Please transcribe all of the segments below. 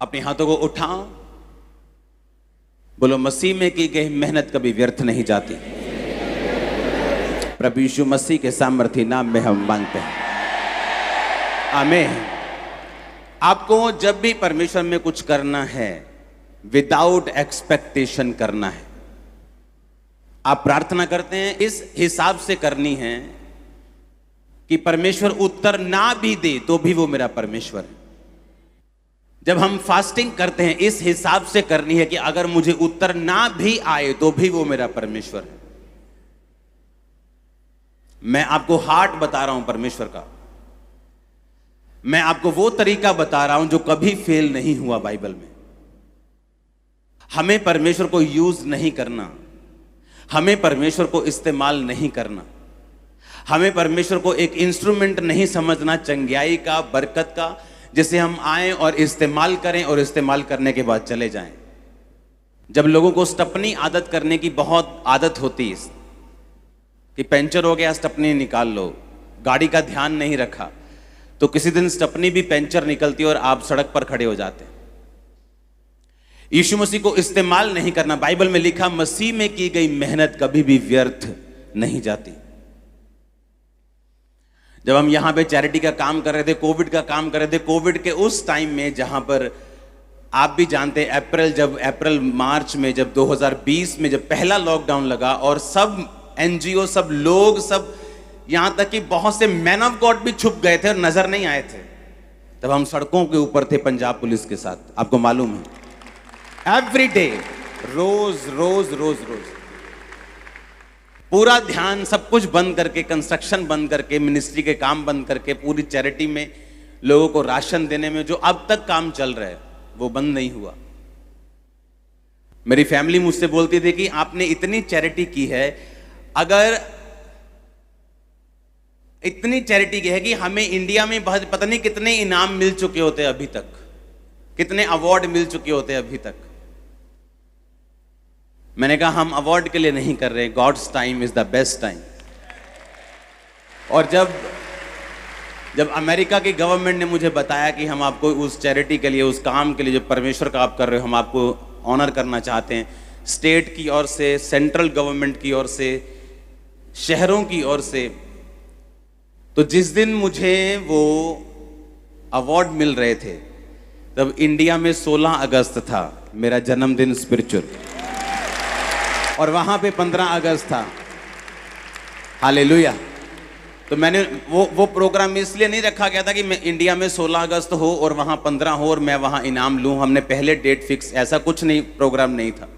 अपने हाथों को उठाओ, बोलो मसीह में की गई मेहनत कभी व्यर्थ नहीं जाती। प्रभु यीशु मसीह के सामर्थी नाम में हम मांगते हैं, आमीन। आपको जब भी परमेश्वर में कुछ करना है, विदाउट एक्सपेक्टेशन करना है। आप प्रार्थना करते हैं इस हिसाब से करनी है कि परमेश्वर उत्तर ना भी दे तो भी वो मेरा परमेश्वर है। जब हम फास्टिंग करते हैं इस हिसाब से करनी है कि अगर मुझे उत्तर ना भी आए तो भी वो मेरा परमेश्वर है। मैं आपको हार्ट बता रहा हूं परमेश्वर का, मैं आपको वो तरीका बता रहा हूं जो कभी फेल नहीं हुआ बाइबल में। हमें परमेश्वर को यूज नहीं करना, हमें परमेश्वर को इस्तेमाल नहीं करना, हमें परमेश्वर को एक इंस्ट्रूमेंट नहीं समझना चंगियाई का, बरकत का, जिसे हम आए और इस्तेमाल करें और इस्तेमाल करने के बाद चले जाएं। जब लोगों को स्टपनी आदत करने की बहुत आदत होती है कि पंचर हो गया स्टपनी निकाल लो, गाड़ी का ध्यान नहीं रखा तो किसी दिन स्टपनी भी पंचर निकलती है और आप सड़क पर खड़े हो जाते हैं। यीशु मसीह को इस्तेमाल नहीं करना, बाइबल में लिखा मसीह में की गई मेहनत कभी भी व्यर्थ नहीं जाती। जब हम यहां पे चैरिटी का काम कर रहे थे, कोविड का काम कर रहे थे, कोविड के उस टाइम में जहां पर आप भी जानते हैं अप्रैल मार्च में जब 2020 में जब पहला लॉकडाउन लगा और सब एनजीओ, सब लोग, सब यहां तक कि बहुत से मैन ऑफ गॉड भी छुप गए थे और नजर नहीं आए थे, तब हम सड़कों के ऊपर थे पंजाब पुलिस के साथ। आपको मालूम है, एवरी डे, रोज रोज रोज रोज पूरा ध्यान, सब कुछ बंद करके, कंस्ट्रक्शन बंद करके, मिनिस्ट्री के काम बंद करके, पूरी चैरिटी में लोगों को राशन देने में जो अब तक काम चल रहा है वो बंद नहीं हुआ। मेरी फैमिली मुझसे बोलती थी कि आपने इतनी चैरिटी की है, अगर इतनी चैरिटी की है कि हमें इंडिया में पता नहीं कितने इनाम मिल चुके होते अभी तक, कितने अवार्ड मिल चुके होते अभी तक। मैंने कहा हम अवार्ड के लिए नहीं कर रहे, God's time is the best time. और जब अमेरिका की गवर्नमेंट ने मुझे बताया कि हम आपको उस चैरिटी के लिए, उस काम के लिए जो परमेश्वर का आप कर रहे हो, हम आपको ऑनर करना चाहते हैं, स्टेट की ओर से, सेंट्रल गवर्नमेंट की ओर से, शहरों की ओर से, तो जिस दिन मुझे वो अवार्ड मिल रहे थे तब इंडिया में 16 अगस्त था, मेरा जन्मदिन स्पिरिचुअल, और वहां पे 15 अगस्त था। हालेलुया। तो मैंने वो प्रोग्राम इसलिए नहीं रखा गया था कि मैं इंडिया में 16 अगस्त हो और वहां 15 हो और मैं वहां इनाम लूं। हमने पहले डेट फिक्स, ऐसा कुछ नहीं, प्रोग्राम नहीं था,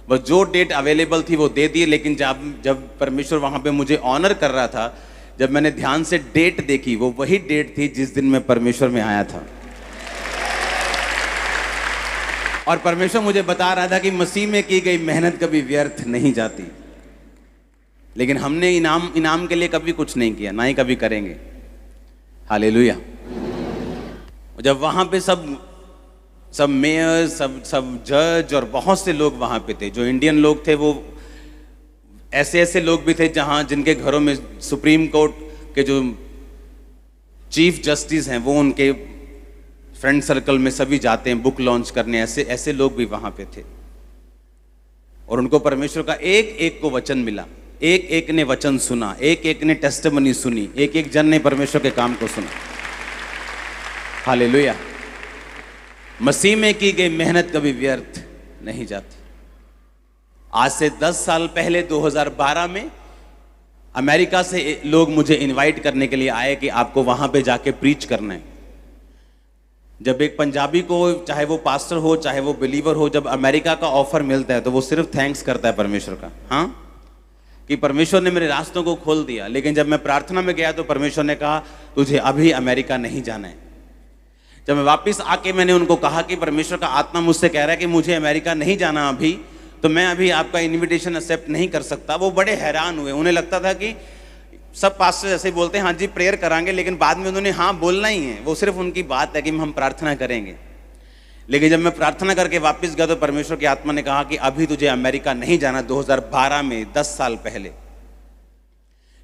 बस जो डेट अवेलेबल थी वो दे दी। लेकिन जब परमेश्वर वहां पे मुझे ऑनर कर रहा था, जब मैंने ध्यान से डेट देखी, वो वही डेट थी जिस दिन मैं परमेश्वर में आया था। और परमेश्वर मुझे बता रहा था कि मसीह में की गई मेहनत कभी व्यर्थ नहीं जाती। लेकिन हमने इनाम के लिए कभी कुछ नहीं किया, ना ही कभी करेंगे। हालेलुया। जब वहां पे सब मेयर, सब जज और बहुत से लोग वहां पे थे, जो इंडियन लोग थे, वो ऐसे लोग भी थे जिनके घरों में सुप्रीम कोर्ट के जो चीफ जस्टिस हैं वो उनके फ्रेंड सर्कल में सभी जाते हैं बुक लॉन्च करने, ऐसे लोग भी वहां पे थे। और उनको परमेश्वर का एक को वचन मिला, एक ने वचन सुना, एक ने टेस्टिमनी सुनी, एक जन ने परमेश्वर के काम को सुना। हालेलुया। मसीह में की गई मेहनत कभी व्यर्थ नहीं जाती। आज से 10 साल पहले 2012 में अमेरिका से लोग मुझे इनवाइट करने के लिए आए कि आपको वहां पे जाके प्रीच करना है। जब एक पंजाबी को, चाहे वो पास्टर हो चाहे वो बिलीवर हो, जब अमेरिका का ऑफर मिलता है तो वो सिर्फ थैंक्स करता है परमेश्वर का, हाँ, कि परमेश्वर ने मेरे रास्तों को खोल दिया। लेकिन जब मैं प्रार्थना में गया तो परमेश्वर ने कहा तुझे अभी अमेरिका नहीं जाना है। जब मैं वापस आके मैंने उनको कहा कि परमेश्वर का आत्मा मुझसे कह रहा है कि मुझे अमेरिका नहीं जाना अभी, तो मैं अभी आपका इन्विटेशन एक्सेप्ट नहीं कर सकता। वो बड़े हैरान हुए। उन्हें लगता था कि सब पास्टर ऐसे बोलते हैं हाँ जी प्रेयर कराएंगे, लेकिन बाद में उन्होंने हाँ बोलना ही है, वो सिर्फ उनकी बात है कि हम प्रार्थना करेंगे। लेकिन जब मैं प्रार्थना करके वापस गया तो परमेश्वर की आत्मा ने कहा कि अभी तुझे अमेरिका नहीं जाना। 2012 में, 10 साल पहले,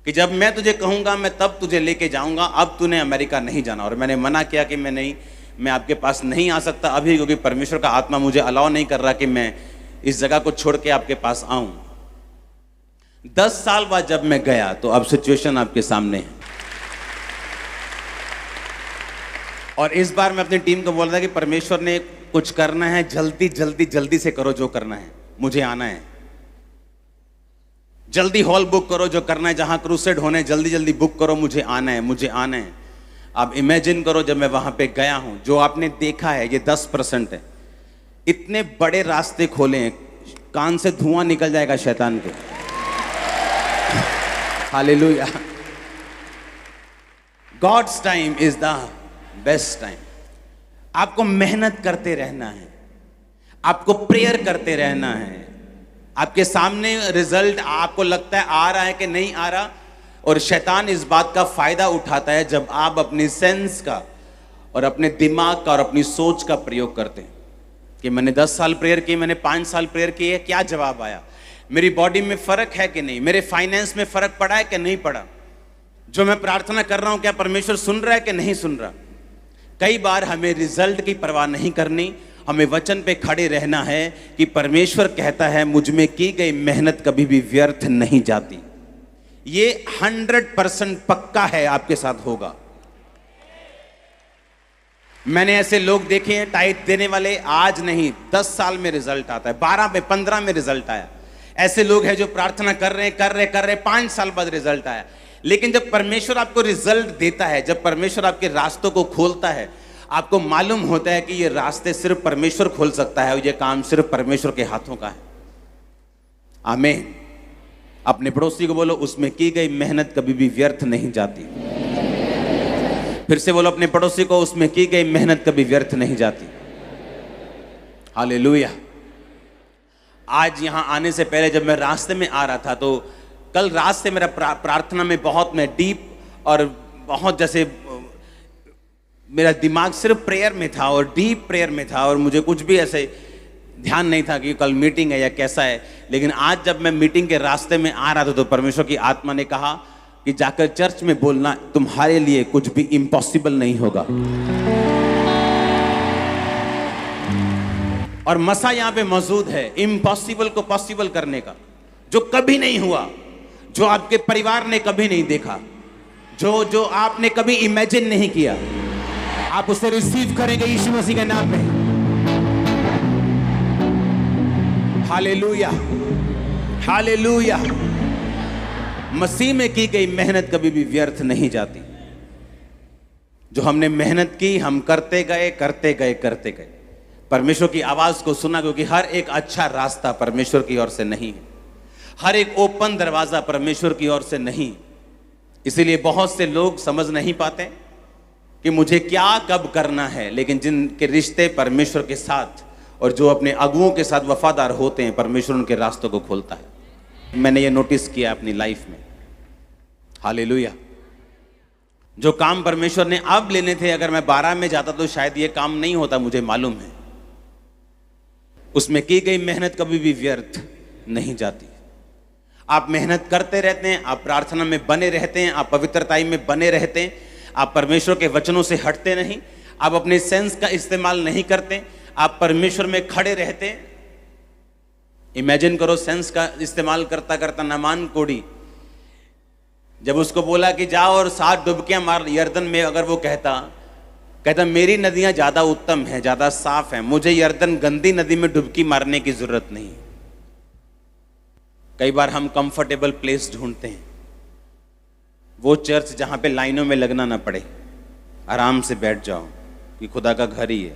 कि जब मैं तुझे कहूंगा मैं तब तुझे लेके जाऊंगा, अब तूने अमेरिका नहीं जाना। और मैंने मना किया कि मैं नहीं, मैं आपके पास नहीं आ सकता अभी, क्योंकि परमेश्वर का आत्मा मुझे अलाउ नहीं कर रहा कि मैं इस जगह को छोड़ के आपके पास आऊं। 10 साल बाद जब मैं गया तो अब सिचुएशन आपके सामने है। और इस बार मैं अपनी टीम को बोल रहा था कि परमेश्वर ने कुछ करना है, जल्दी जल्दी जल्दी से करो जो करना है, मुझे आना है। जल्दी हॉल बुक करो, जो करना है, जहां क्रूसेड होने जल्दी जल्दी बुक करो, मुझे आना है, मुझे आना है। आप इमेजिन करो जब मैं वहां पे गया हूं, जो आपने देखा है ये 10% है। इतने बड़े रास्ते खोले हैं, कान से धुआं निकल जाएगा शैतान के। Hallelujah. God's time is the best time. आपको मेहनत करते रहना है, आपको प्रेयर करते रहना है। आपके सामने रिजल्ट आपको लगता है आ रहा है कि नहीं आ रहा, और शैतान इस बात का फायदा उठाता है जब आप अपनी सेंस का और अपने दिमाग का और अपनी सोच का प्रयोग करते हैं कि मैंने 10 साल प्रेयर की, मैंने 5 साल प्रेयर की है, क्या जवाब आया, मेरी बॉडी में फर्क है कि नहीं, मेरे फाइनेंस में फर्क पड़ा है कि नहीं पड़ा, जो मैं प्रार्थना कर रहा हूं क्या परमेश्वर सुन रहा है कि नहीं सुन रहा। कई बार हमें रिजल्ट की परवाह नहीं करनी, हमें वचन पे खड़े रहना है कि परमेश्वर कहता है मुझ में की गई मेहनत कभी भी व्यर्थ नहीं जाती। ये 100% पक्का है आपके साथ होगा। मैंने ऐसे लोग देखे हैं टाइट देने वाले, आज नहीं 10 साल में रिजल्ट आता है, 12 में 15 में रिजल्ट आया। ऐसे लोग हैं जो प्रार्थना कर रहे 5 साल बाद रिजल्ट आया। लेकिन जब परमेश्वर आपको रिजल्ट देता है, जब परमेश्वर आपके रास्तों को खोलता है, आपको मालूम होता है कि ये रास्ते सिर्फ परमेश्वर खोल सकता है और ये काम सिर्फ परमेश्वर के हाथों का है। आमीन। अपने पड़ोसी को बोलो उसमें की गई मेहनत कभी भी व्यर्थ नहीं जाती। फिर से बोलो अपने पड़ोसी को उसमें की गई मेहनत कभी व्यर्थ नहीं जाती। हालेलुया। आज यहां आने से पहले जब मैं रास्ते में आ रहा था तो कल रात से मेरा प्रार्थना में बहुत मैं डीप और बहुत जैसे मेरा दिमाग सिर्फ प्रेयर में था और डीप प्रेयर में था, और मुझे कुछ भी ऐसे ध्यान नहीं था कि कल मीटिंग है या कैसा है। लेकिन आज जब मैं मीटिंग के रास्ते में आ रहा था तो परमेश्वर की आत्मा ने कहा कि जाकर चर्च में बोलना, तुम्हारे लिए कुछ भी इम्पॉसिबल नहीं होगा। और मसा यहां पे मौजूद है इम्पॉसिबल को पॉसिबल करने का, जो कभी नहीं हुआ, जो आपके परिवार ने कभी नहीं देखा, जो आपने कभी इमेजिन नहीं किया, आप उसे रिसीव करेंगे यीशु मसीह के नाम में। Hallelujah, hallelujah. मसीह में की गई मेहनत कभी भी व्यर्थ नहीं जाती। जो हमने मेहनत की, हम करते गए। परमेश्वर की आवाज को सुना, क्योंकि हर एक अच्छा रास्ता परमेश्वर की ओर से नहीं है, हर एक ओपन दरवाजा परमेश्वर की ओर से नहीं। इसीलिए बहुत से लोग समझ नहीं पाते कि मुझे क्या कब करना है, लेकिन जिनके रिश्ते परमेश्वर के साथ और जो अपने अगुओं के साथ वफादार होते हैं, परमेश्वर उनके रास्तों को खोलता है। मैंने ये नोटिस किया अपनी लाइफ में। हालेलुया। जो काम परमेश्वर ने अब लेने थे, अगर मैं 12 में जाता तो शायद ये काम नहीं होता, मुझे मालूम है। उसमें की गई मेहनत कभी भी व्यर्थ नहीं जाती। आप मेहनत करते रहते हैं, आप प्रार्थना में बने रहते हैं, आप पवित्रताई में बने रहते हैं, आप परमेश्वर के वचनों से हटते नहीं, आप अपने सेंस का इस्तेमाल नहीं करते, आप परमेश्वर में खड़े रहते हैं। इमेजिन करो सेंस का इस्तेमाल करता करता नामान कोड़ी जब उसको बोला कि जाओ और 7 डुबकियां मार यर्दन में, अगर वो कहता मेरी नदियां ज्यादा उत्तम हैं, ज्यादा साफ हैं, मुझे यर्दन गंदी नदी में डुबकी मारने की जरूरत नहीं। कई बार हम कंफर्टेबल प्लेस ढूंढते हैं, वो चर्च जहां पे लाइनों में लगना ना पड़े, आराम से बैठ जाओ कि खुदा का घर ही है,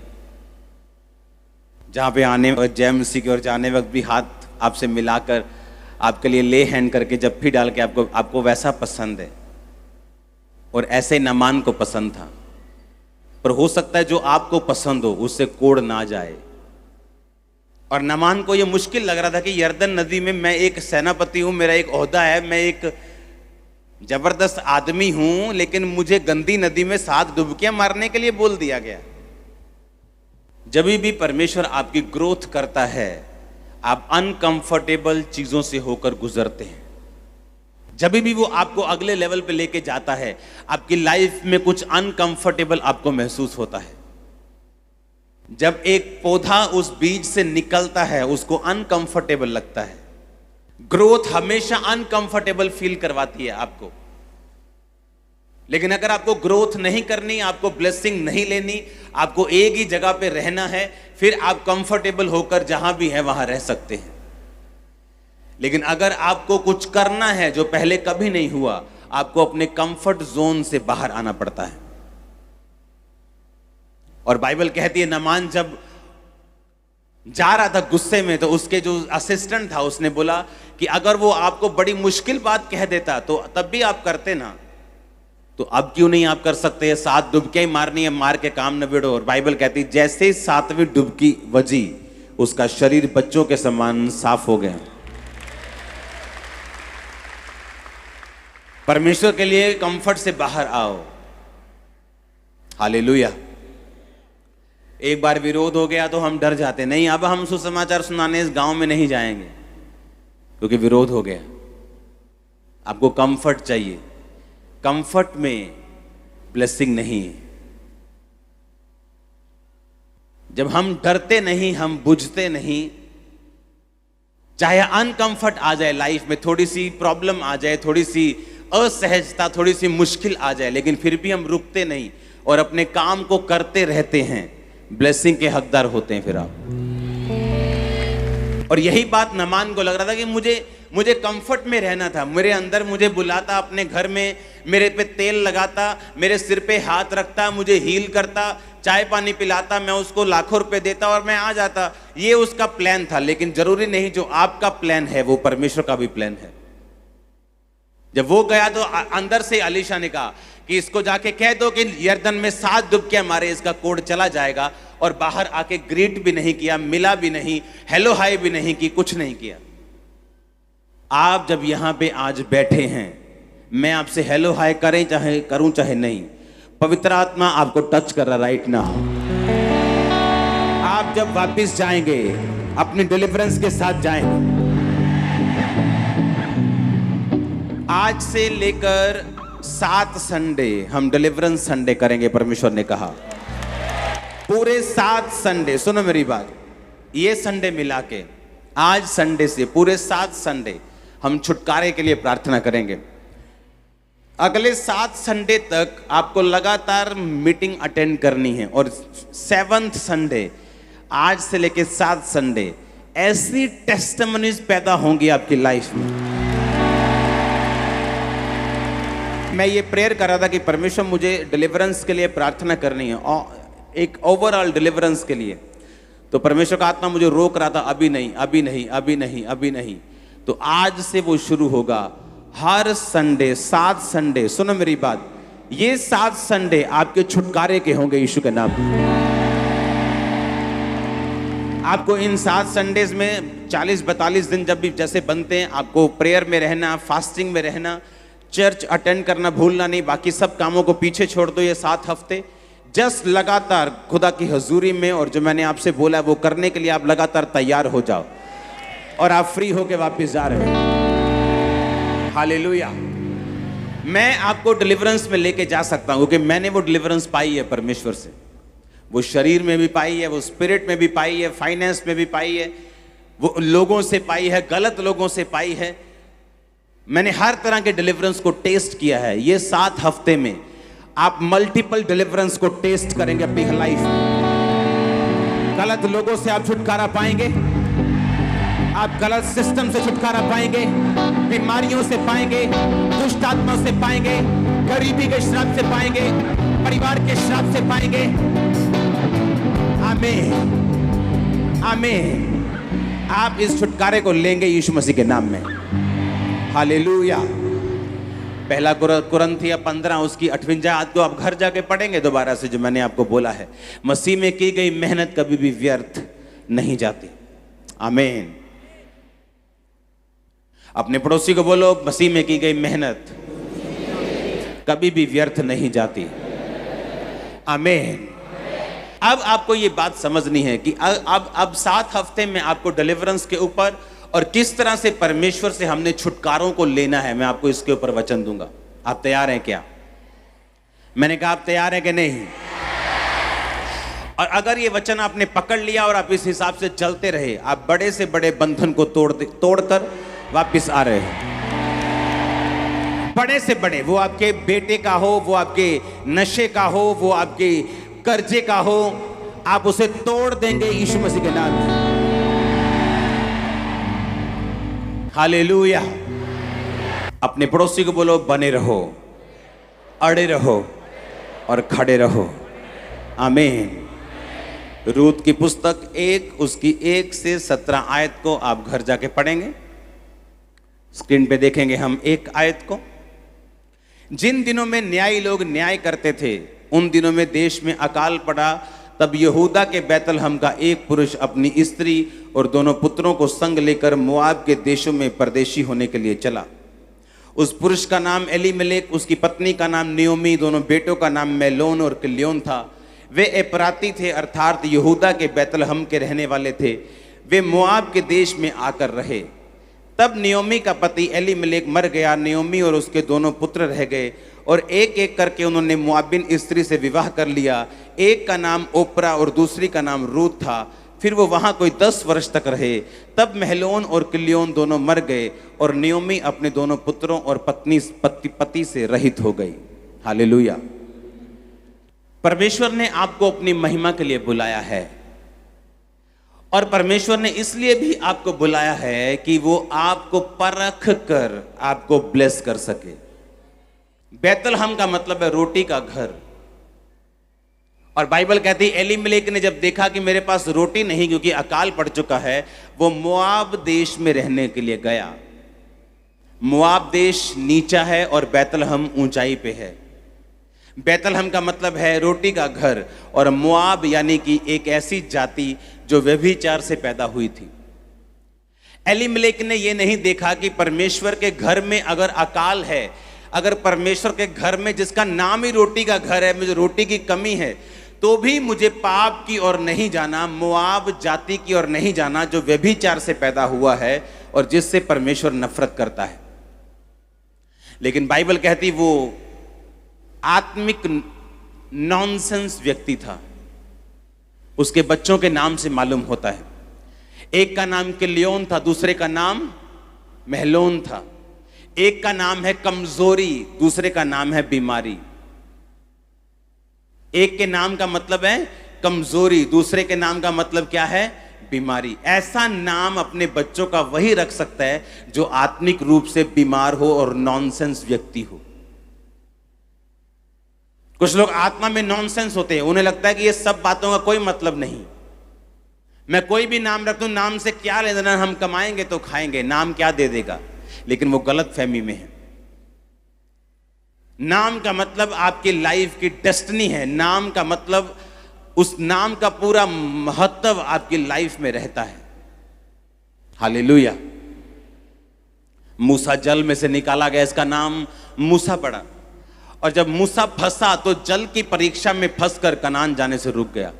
जहां पे आने और जय मसीह की ओर जाने वक्त भी हाथ आपसे मिलाकर आपके लिए ले हैंड करके जप्फी डाल के आपको वैसा पसंद है। और ऐसे नामान को पसंद था, पर हो सकता है जो आपको पसंद हो उससे कोड़ ना जाए। और नामान को यह मुश्किल लग रहा था कि यर्दन नदी में मैं एक सेनापति हूं, मेरा एक ओहदा है, मैं एक जबरदस्त आदमी हूं, लेकिन मुझे गंदी नदी में 7 डुबकियां मारने के लिए बोल दिया गया। जब भी परमेश्वर आपकी ग्रोथ करता है, आप अनकंफर्टेबल चीजों से होकर गुजरते हैं। जब भी वो आपको अगले लेवल पे लेके जाता है, आपकी लाइफ में कुछ अनकंफर्टेबल आपको महसूस होता है। जब एक पौधा उस बीज से निकलता है उसको अनकंफर्टेबल लगता है। ग्रोथ हमेशा अनकंफर्टेबल फील करवाती है आपको। लेकिन अगर आपको ग्रोथ नहीं करनी, आपको ब्लेसिंग नहीं लेनी, आपको एक ही जगह पे रहना है, फिर आप कंफर्टेबल होकर जहां भी है वहां रह सकते हैं। लेकिन अगर आपको कुछ करना है जो पहले कभी नहीं हुआ, आपको अपने कंफर्ट जोन से बाहर आना पड़ता है। और बाइबल कहती है नामान जब जा रहा था गुस्से में, तो उसके जो असिस्टेंट था उसने बोला कि अगर वो आपको बड़ी मुश्किल बात कह देता तो तब भी आप करते ना, तो अब क्यों नहीं आप कर सकते? 7 डुबकियां मारनी है, मार के काम नबेड़ो। और बाइबल कहती जैसे 7वीं डुबकी बजी, उसका शरीर बच्चों के समान साफ हो गया। परमेश्वर के लिए कंफर्ट से बाहर आओ। हालेलुया। एक बार विरोध हो गया तो हम डर जाते, नहीं अब हम सुसमाचार सुनाने इस गांव में नहीं जाएंगे क्योंकि विरोध हो गया। आपको कंफर्ट चाहिए। कंफर्ट में ब्लेसिंग नहीं है। जब हम डरते नहीं, हम बुझते नहीं, चाहे अनकंफर्ट आ जाए लाइफ में, थोड़ी सी प्रॉब्लम आ जाए, थोड़ी सी असहजता, थोड़ी सी मुश्किल आ जाए, लेकिन फिर भी हम रुकते नहीं और अपने काम को करते रहते हैं, ब्लेसिंग के हकदार होते हैं फिर आप। और यही बात नमान को लग रहा था कि मुझे कंफर्ट में रहना था। मेरे अंदर मुझे बुलाता अपने घर में, मेरे पे तेल लगाता, मेरे सिर पे हाथ रखता, मुझे हील करता, चाय पानी पिलाता, मैं उसको लाखों रुपए देता और मैं आ जाता। ये उसका प्लान था। लेकिन जरूरी नहीं जो आपका प्लान है वो परमेश्वर का भी प्लान है। जब वो गया तो अंदर से अलीशा ने कहा कि इसको जाके कह दो कि यर्दन में 7 डुबकियां मारे, इसका कोड चला जाएगा। और बाहर आके ग्रीट भी नहीं किया, मिला भी नहीं, हेलो हाय भी नहीं की, कुछ नहीं किया। आप जब यहां पे आज बैठे हैं, मैं आपसे हेलो हाय करें चाहे करूं चाहे नहीं, पवित्र आत्मा आपको टच कर रहा राइट नाउ। आप जब वापस जाएंगे अपनी डिलीवरेंस के साथ जाएंगे। आज से लेकर 7 संडे हम डिलीवरेंस संडे करेंगे, परमेश्वर ने कहा। पूरे 7 संडे, सुनो मेरी बात, ये संडे मिला के आज संडे से पूरे 7 संडे हम छुटकारे के लिए प्रार्थना करेंगे। अगले 7 संडे तक आपको लगातार मीटिंग अटेंड करनी है। और 7th संडे, आज से लेकर 7 संडे, ऐसी टेस्टिमनीज पैदा होंगी आपकी लाइफ में। मैं ये प्रेयर कर रहा था कि परमेश्वर मुझे डिलीवरेंस के लिए प्रार्थना करनी है, और एक ओवरऑल डिलीवरेंस के लिए। तो परमेश्वर का आत्मा मुझे रोक रहा था, अभी नहीं, अभी नहीं, अभी नहीं, अभी नहीं। तो आज से वो शुरू होगा। हर संडे 7 संडे, सुनो मेरी बात, ये 7 संडे आपके छुटकारे के होंगे यीशु के नाम में। आपको इन 7 संडेज में 40-42 दिन जब भी जैसे बनते हैं, आपको प्रेयर में रहना, फास्टिंग में रहना, चर्च अटेंड करना भूलना नहीं। बाकी सब कामों को पीछे छोड़ दो ये 7 हफ्ते। जस्ट लगातार खुदा की हजूरी में, और जो मैंने आपसे बोला वो करने के लिए आप लगातार तैयार हो जाओ, और आप फ्री होके वापस जा रहे हो। हालेलुया। मैं आपको डिलीवरेंस में लेके जा सकता हूं क्योंकि मैंने वो डिलीवरेंस पाई है परमेश्वर से। वो शरीर में भी पाई है, वो स्पिरिट में भी पाई है, फाइनेंस में भी पाई है, वो लोगों से पाई है, गलत लोगों से पाई है। मैंने हर तरह के डिलीवरेंस को टेस्ट किया है। ये 7 हफ्ते में आप मल्टीपल डिलीवरेंस को टेस्ट करेंगे अपनी लाइफ में। गलत लोगों से आप छुटकारा पाएंगे, आप गलत सिस्टम से छुटकारा पाएंगे, बीमारियों से पाएंगे, दुष्ट आत्मा से पाएंगे, गरीबी के श्राप से पाएंगे, परिवार के श्राप से पाएंगे। आमीन, आमीन। आप इस छुटकारे को लेंगे यीशु मसीह के नाम में। हालेलुया। पहला कुरिन्थियों 15 उसकी 58 आयत को आप घर जाके पढ़ेंगे दोबारा से, जो मैंने आपको बोला है। मसीह में की गई मेहनत कभी भी व्यर्थ नहीं जाती। आमीन। अपने पड़ोसी को बोलो, मसीह में की गई मेहनत कभी भी व्यर्थ नहीं जाती। आमीन। अब आपको ये बात समझनी है कि अब 7 हफ्ते में आपको डिलीवरेंस के ऊपर और किस तरह से परमेश्वर से हमने छुटकारों को लेना है, मैं आपको इसके ऊपर वचन दूंगा। आप तैयार हैं क्या? मैंने कहा आप तैयार हैं कि नहीं? और अगर ये वचन आपने पकड़ लिया और आप इस हिसाब से चलते रहे, आप बड़े से बड़े बंधन को तोड़कर वापस आ रहे हैं। बड़े से बड़े, वो आपके बेटे का हो, वो आपके नशे का हो, वो आपके कर्जे का हो, आप उसे तोड़ देंगे यीशु मसीह के नाम में। हालेलुया। अपने पड़ोसी को बोलो, बने रहो, अड़े रहो और खड़े रहो। आमीन। रूत की पुस्तक 1 उसकी 1 से 17 आयत को आप घर जाके पढ़ेंगे। स्क्रीन पे देखेंगे हम एक आयत को। जिन दिनों में न्यायी लोग न्याय करते थे, उन दिनों में देश में अकाल पड़ा। तब यहूदा के बैतलहम का एक पुरुष अपनी स्त्री और दोनों पुत्रों को संग लेकर मोआब के देशों में परदेशी होने के लिए चला। उस पुरुष का नाम एलीमेलेक, उसकी पत्नी का नाम नियोमी, दोनों बेटों का नाम मेलोन और किल्योन था। वे एपराती थे, अर्थात यहूदा के बैतलहम के रहने वाले थे। वे मोआब के देश में आकर रहे। तब नियोमी का पति एलीमेलेक मर गया। नियोमी और उसके दोनों पुत्र रह गए और एक एक करके उन्होंने मोआबिन स्त्री से विवाह कर लिया। एक का नाम ओप्रा और दूसरी का नाम रूत था। फिर वो वहाँ कोई 10 वर्ष तक रहे। तब महलोन और किल्योन दोनों मर गए और नियोमी अपने दोनों पुत्रों और पति से रहित हो गई। हालेलुया। परमेश्वर ने आपको अपनी महिमा के लिए बुलाया है और परमेश्वर ने इसलिए भी आपको बुलाया है कि वो आपको परख कर आपको ब्लेस कर सके। बैतलहम का मतलब है रोटी का घर। और बाइबल कहती है एलीमेलेक ने जब देखा कि मेरे पास रोटी नहीं क्योंकि अकाल पड़ चुका है, वो मोआब देश में रहने के लिए गया। मोआब देश नीचा है और बैतलहम ऊंचाई पे है। बैतलहम का मतलब है रोटी का घर और मोआब यानी कि एक ऐसी जाति जो व्यभिचार से पैदा हुई थी। एलीमेलेक ने यह नहीं देखा कि परमेश्वर के घर में अगर अकाल है, अगर परमेश्वर के घर में जिसका नाम ही रोटी का घर है, मुझे रोटी की कमी है, तो भी मुझे पाप की ओर नहीं जाना, मोआब जाति की ओर नहीं जाना जो व्यभिचार से पैदा हुआ है और जिससे परमेश्वर नफरत करता है। लेकिन बाइबल कहती वो आत्मिक नॉनसेंस व्यक्ति था। उसके बच्चों के नाम से मालूम होता है। एक का नाम किल्योन था, दूसरे का नाम महलोन था। एक का नाम है कमजोरी, दूसरे का नाम है बीमारी। एक के नाम का मतलब है कमजोरी, दूसरे के नाम का मतलब क्या है? बीमारी। ऐसा नाम अपने बच्चों का वही रख सकता है जो आत्मिक रूप से बीमार हो और नॉनसेंस व्यक्ति हो। कुछ लोग आत्मा में नॉनसेंस होते हैं, उन्हें लगता है कि ये सब बातों का कोई मतलब नहीं। मैं कोई भी नाम रख दूं, नाम से क्या लेना, हम कमाएंगे तो खाएंगे, नाम क्या दे देगा। लेकिन वो गलत फहमी में है। नाम का मतलब आपकी लाइफ की डेस्टिनी है। नाम का मतलब उस नाम का पूरा महत्व आपकी लाइफ में रहता है। हालेलुया। मूसा जल में से निकाला गया, इसका नाम मूसा पड़ा। और जब मूसा फंसा तो जल की परीक्षा में फंसकर कनान जाने से रुक गया।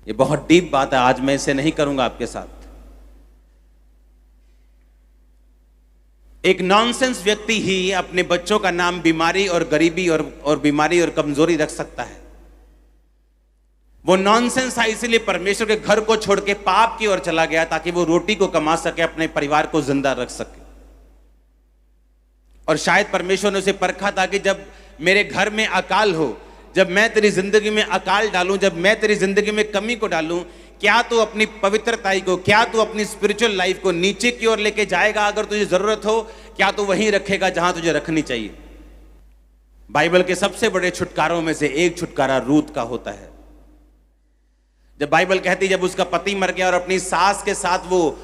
ये बहुत डीप बात है, आज मैं इसे नहीं करूंगा आपके साथ। एक नॉनसेंस व्यक्ति ही अपने बच्चों का नाम बीमारी और गरीबी और बीमारी और कमजोरी रख सकता है। वो नॉनसेंस था, इसीलिए परमेश्वर के घर को छोड़ के पाप की ओर चला गया ताकि वो रोटी को कमा सके, अपने परिवार को जिंदा रख सके। और शायद परमेश्वर ने उसे परखा था कि जब मेरे घर में अकाल हो, जब मैं तेरी जिंदगी में अकाल डालूं, जब मैं तेरी जिंदगी में कमी को डालूं, क्या तू अपनी पवित्रताई को, क्या तू अपनी स्पिरिचुअल लाइफ को नीचे की ओर लेके जाएगा? अगर तुझे जरूरत हो, क्या तू वहीं रखेगा जहां तुझे रखनी चाहिए? बाइबल के सबसे बड़े छुटकारों में से एक छुटकारा रूत का होता है। जब बाइबल कहती जब उसका पति मर गया और अपनी सास के साथ वो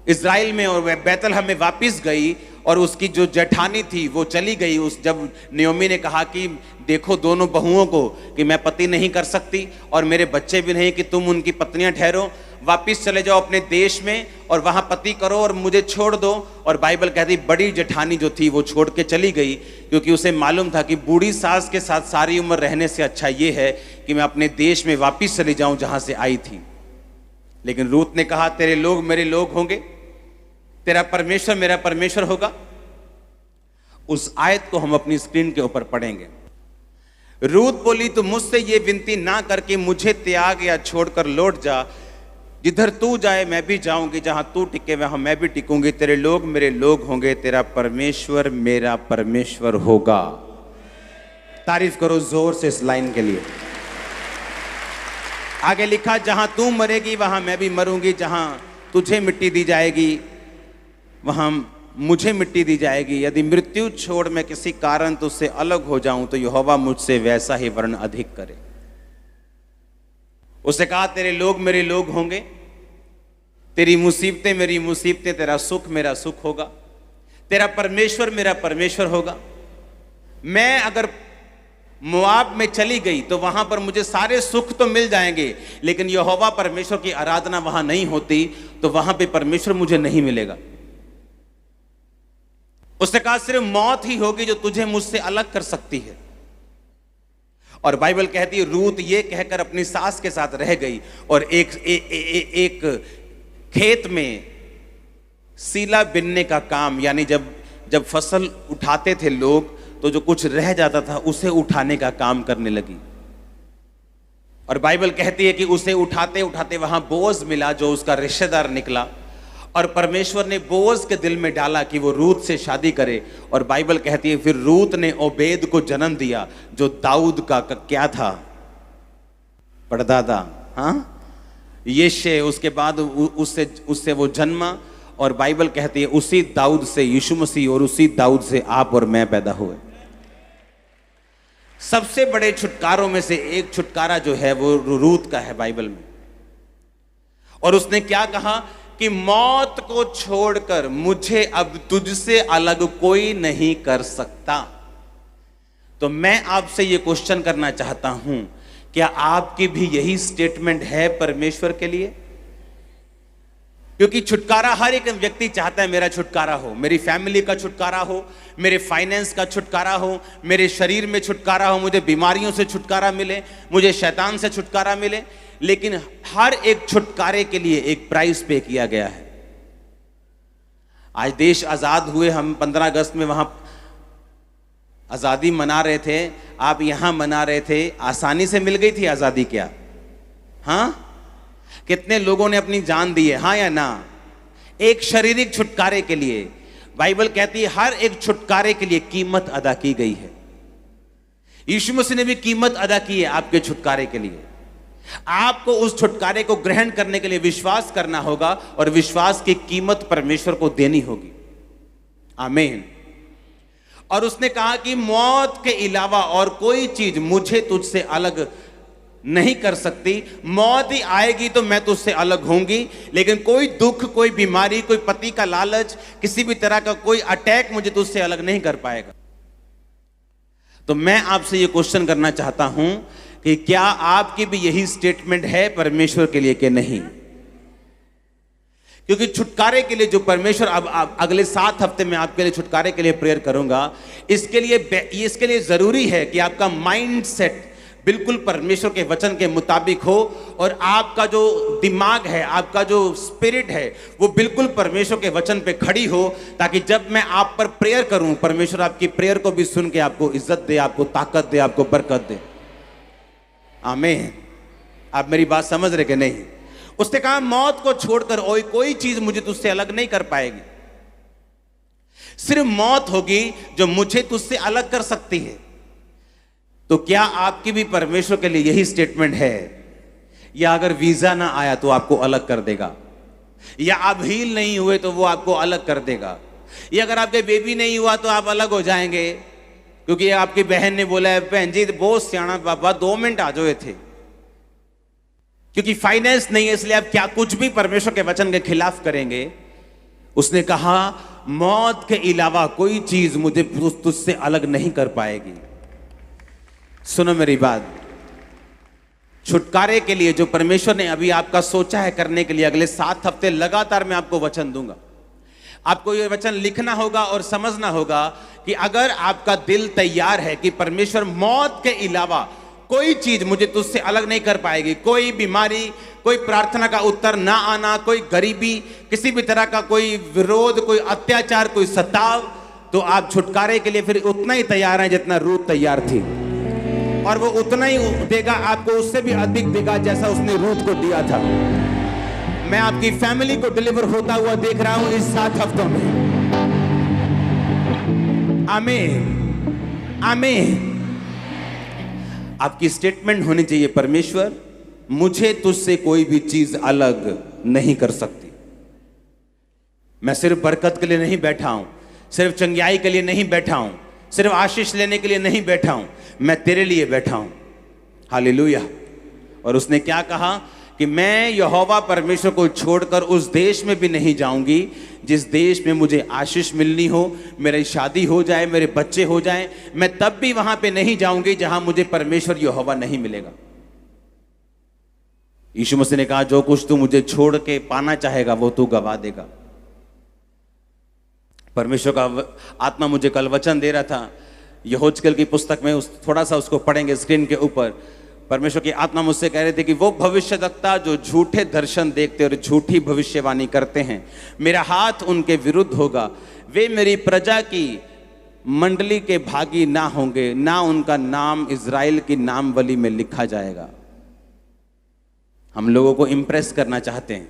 इज़राइल में और बैतलहम में वापस गई और उसकी जो जेठानी थी वो चली गई। जब नियोमी ने कहा कि देखो दोनों बहुओं को कि मैं पति नहीं कर सकती और मेरे बच्चे भी नहीं कि तुम उनकी पत्नियां ठहरो, वापस चले जाओ अपने देश में और वहां पति करो और मुझे छोड़ दो। और बाइबल कहती बड़ी जेठानी जो थी वो छोड़ के चली गई, क्योंकि उसे मालूम था कि बूढ़ी सास के साथ सारी उम्र रहने से अच्छा ये है कि मैं अपने देश में वापस चली जाऊं जहां से आई थी। लेकिन रूत ने कहा तेरे लोग मेरे लोग होंगे, तेरा परमेश्वर मेरा परमेश्वर होगा। उस आयत को हम अपनी स्क्रीन के ऊपर पढ़ेंगे। रूत बोली, तो मुझसे ये विनती ना करके मुझे त्याग या छोड़कर लौट जा। जिधर तू जाए मैं भी जाऊंगी, जहां तू टिके वहां मैं भी टिकूंगी। तेरे लोग मेरे लोग होंगे, तेरा परमेश्वर मेरा परमेश्वर होगा। तारीफ करो जोर से इस लाइन के लिए। आगे लिखा, जहां तू मरेगी वहां मैं भी मरूंगी, जहां तुझे मिट्टी दी जाएगी वहां मुझे मिट्टी दी जाएगी। यदि मृत्यु छोड़ मैं किसी कारण तुझसे अलग हो जाऊं तो यहोवा मुझसे वैसा ही वर्ण अधिक करे। उसने कहा, तेरे लोग मेरे लोग होंगे, तेरी मुसीबतें मेरी मुसीबतें, तेरा सुख मेरा सुख होगा, तेरा परमेश्वर मेरा परमेश्वर होगा। मैं अगर मोआब में चली गई तो वहां पर मुझे सारे सुख तो मिल जाएंगे, लेकिन यहोवा परमेश्वर की आराधना वहां नहीं होती तो वहां पे परमेश्वर मुझे नहीं मिलेगा। उसने कहा, सिर्फ मौत ही होगी जो तुझे मुझसे अलग कर सकती है। और बाइबल कहती है, रूत ये कहकर अपनी सास के साथ रह गई और एक खेत में सीला बिनने का काम, यानी जब फसल उठाते थे लोग तो जो कुछ रह जाता था उसे उठाने का काम करने लगी। और बाइबल कहती है कि उसे उठाते उठाते वहां बोअज मिला जो उसका रिश्तेदार निकला, और परमेश्वर ने बोअज के दिल में डाला कि वो रूत से शादी करे। और बाइबल कहती है फिर रूत ने ओबेद को जन्म दिया जो दाऊद का क्या था, परदादा, हाँ, यिशै। उसके बाद उससे वो जन्मा, और बाइबल कहती है उसी दाऊद से यीशु मसीह और उसी दाऊद से आप और मैं पैदा हुए। सबसे बड़े छुटकारों में से एक छुटकारा जो है वो रूत का है बाइबल में। और उसने क्या कहा कि मौत को छोड़कर मुझे अब तुझसे अलग कोई नहीं कर सकता। तो मैं आपसे ये क्वेश्चन करना चाहता हूं, क्या आपकी भी यही स्टेटमेंट है परमेश्वर के लिए? क्योंकि छुटकारा हर एक व्यक्ति चाहता है, मेरा छुटकारा हो, मेरी फैमिली का छुटकारा हो, मेरे फाइनेंस का छुटकारा हो, मेरे शरीर में छुटकारा हो, मुझे बीमारियों से छुटकारा मिले, मुझे शैतान से छुटकारा मिले। लेकिन हर एक छुटकारे के लिए एक प्राइस पे किया गया है। आज देश आजाद हुए, हम 15 अगस्त में वहां आजादी मना रहे थे, आप यहां मना रहे थे। आसानी से मिल गई थी आजादी क्या? हाँ, कितने लोगों ने अपनी जान दी है, हाँ या ना? एक शारीरिक छुटकारे के लिए बाइबल कहती है हर एक छुटकारे के लिए कीमत अदा की गई है। यीशु मसीह ने भी कीमत अदा की है आपके छुटकारे के लिए। आपको उस छुटकारे को ग्रहण करने के लिए विश्वास करना होगा, और विश्वास की कीमत परमेश्वर को देनी होगी। आमीन। और उसने कहा कि मौत के अलावा और कोई चीज मुझे तुझसे अलग नहीं कर सकती। मौत ही आएगी तो मैं तुझसे अलग होंगी, लेकिन कोई दुख, कोई बीमारी, कोई पति का लालच, किसी भी तरह का कोई अटैक मुझे तुझसे अलग नहीं कर पाएगा। तो मैं आपसे ये क्वेश्चन करना चाहता हूं कि क्या आपकी भी यही स्टेटमेंट है परमेश्वर के लिए कि नहीं? क्योंकि छुटकारे के लिए जो परमेश्वर अब अगले 7 हफ्ते में आपके लिए छुटकारे के लिए प्रेयर करूंगा, इसके लिए जरूरी है कि आपका माइंड सेट बिल्कुल परमेश्वर के वचन के मुताबिक हो, और आपका जो दिमाग है, आपका जो स्पिरिट है, वो बिल्कुल परमेश्वर के वचन पे खड़ी हो, ताकि जब मैं आप पर प्रेयर करूं, परमेश्वर आपकी प्रेयर को भी सुन के आपको इज्जत दे, आपको ताकत दे, आपको बरकत दे। आमीन। आप मेरी बात समझ रहे कि नहीं? उसने कहा मौत को छोड़कर और कोई चीज मुझे तुझसे अलग नहीं कर पाएगी। सिर्फ मौत होगी जो मुझे तुझसे अलग कर सकती है। तो क्या आपकी भी परमेश्वर के लिए यही स्टेटमेंट है? या अगर वीजा ना आया तो आपको अलग कर देगा, या आप हील नहीं हुए तो वो आपको अलग कर देगा, या अगर आपके बेबी नहीं हुआ तो आप अलग हो जाएंगे? क्योंकि आपकी बहन ने बोला है, बहन जी बहुत सियाना बाबा, 2 मिनट आ जाओ थे, क्योंकि फाइनेंस नहीं है इसलिए आप क्या कुछ भी परमेश्वर के वचन के खिलाफ करेंगे। उसने कहा मौत के अलावा कोई चीज मुझे तुझसे अलग नहीं कर पाएगी। सुनो मेरी बात, छुटकारे के लिए जो परमेश्वर ने अभी आपका सोचा है करने के लिए, अगले 7 हफ्ते लगातार मैं आपको वचन दूंगा। आपको ये वचन लिखना होगा और समझना होगा कि अगर आपका दिल तैयार है कि परमेश्वर मौत के अलावा कोई चीज मुझे तुझसे अलग नहीं कर पाएगी, कोई बीमारी, कोई प्रार्थना का उत्तर ना आना, कोई गरीबी, किसी भी तरह का कोई विरोध, कोई अत्याचार, कोई सताव, तो आप छुटकारे के लिए फिर उतना ही तैयार हैं जितना रूत तैयार थी। और वो उतना ही देगा आपको, उससे भी अधिक देगा जैसा उसने रूथ को दिया था। मैं आपकी फैमिली को डिलीवर होता हुआ देख रहा हूं इस 7 हफ्तों में। आमीन, आमीन। आपकी स्टेटमेंट होनी चाहिए, परमेश्वर मुझे तुझसे कोई भी चीज अलग नहीं कर सकती। मैं सिर्फ बरकत के लिए नहीं बैठा हूं, सिर्फ चंगियाई के लिए नहीं बैठा हूं, सिर्फ आशीष लेने के लिए नहीं बैठा हूं, मैं तेरे लिए बैठा हूं। हालेलुया। और उसने क्या कहा कि मैं यहोवा परमेश्वर को छोड़कर उस देश में भी नहीं जाऊंगी जिस देश में मुझे आशीष मिलनी हो, मेरी शादी हो जाए, मेरे बच्चे हो जाएं, मैं तब भी वहां पे नहीं जाऊंगी जहां मुझे परमेश्वर यहोवा नहीं मिलेगा। यीशु मसीह ने कहा जो कुछ तू मुझे छोड़ के पाना चाहेगा वो तू गवा देगा। परमेश्वर का आत्मा मुझे कल वचन दे रहा था, यहोजकेल की पुस्तक में थोड़ा सा उसको पढ़ेंगे स्क्रीन के ऊपर। परमेश्वर की आत्मा मुझसे कह रहे थे कि वो भविष्यवक्ता जो झूठे दर्शन देखते और झूठी भविष्यवाणी करते हैं, मेरा हाथ उनके विरुद्ध होगा। वे मेरी प्रजा की मंडली के भागी ना होंगे, ना उनका नाम इज़राइल की नामवली में लिखा जाएगा। हम लोगों को इंप्रेस करना चाहते हैं।